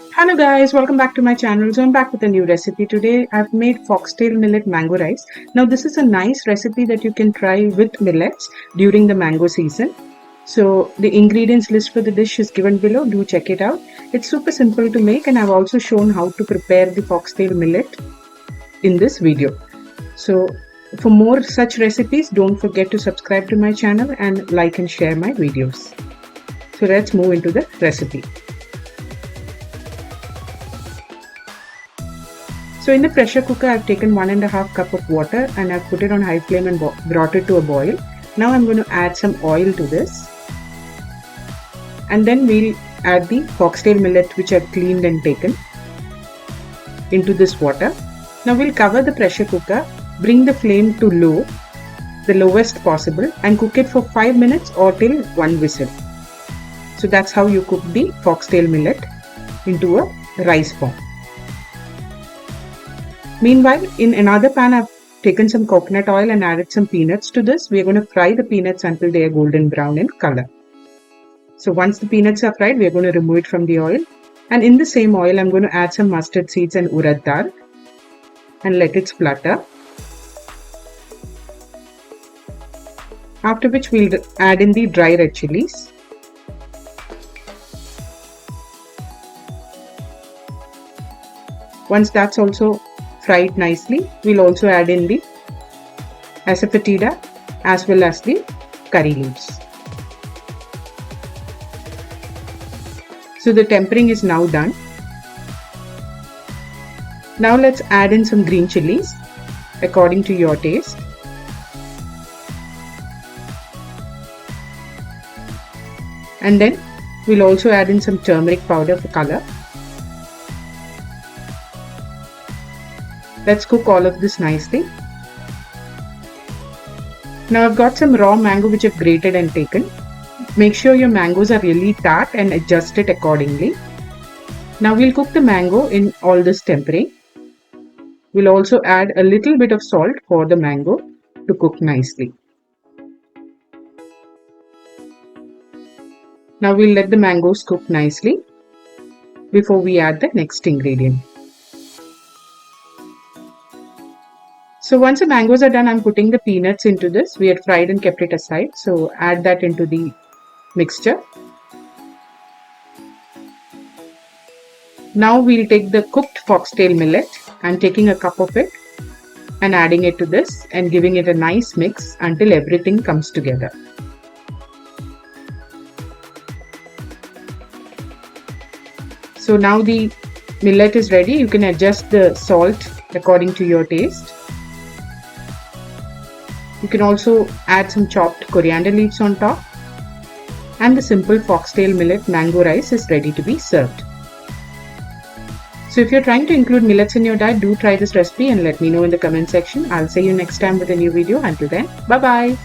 Hello guys, welcome back to my channel. So I'm back with a new recipe. Today I've made foxtail millet mango rice. Now this is a nice recipe that you can try with millets during the mango season. So the ingredients list for the dish is given below. Do check it out. It's super simple to make and I've also shown how to prepare the foxtail millet in this video. So for more such recipes, don't forget to subscribe to my channel and like and share my videos. So let's move into the recipe. So in the pressure cooker, I've taken 1.5 cup of water and I've put it on high flame and brought it to a boil. Now I'm going to add some oil to this. And then we'll add the foxtail millet which I've cleaned and taken into this water. Now we'll cover the pressure cooker, bring the flame to low, the lowest possible, and cook it for 5 minutes or till one whistle. So that's how you cook the foxtail millet into a rice form. Meanwhile, in another pan, I've taken some coconut oil and added some peanuts to this. We are going to fry the peanuts until they are golden brown in color. So once the peanuts are fried, we are going to remove it from the oil. And in the same oil, I'm going to add some mustard seeds and urad dal and let it splutter. After which we'll add in the dry red chillies. Once that's also fried nicely, we'll also add in the asafoetida as well as the curry leaves. So the tempering is now done. Now let's add in some green chillies according to your taste. And then we'll also add in some turmeric powder for color. Let's cook all of this nicely. Now I've got some raw mango which I've grated and taken. Make sure your mangoes are really tart and adjust it accordingly. Now we'll cook the mango in all this tempering. We'll also add a little bit of salt for the mango to cook nicely. Now we'll let the mangoes cook nicely before we add the next ingredient. So once the mangoes are done, I'm putting the peanuts into this. We had fried and kept it aside. So add that into the mixture. Now we'll take the cooked foxtail millet and taking a cup of it and adding it to this and giving it a nice mix until everything comes together. So now the millet is ready. You can adjust the salt according to your taste. You can also add some chopped coriander leaves on top. And the simple foxtail millet mango rice is ready to be served. So if you're trying to include millets in your diet, do try this recipe and let me know in the comment section. I'll see you next time with a new video. Until then, bye bye.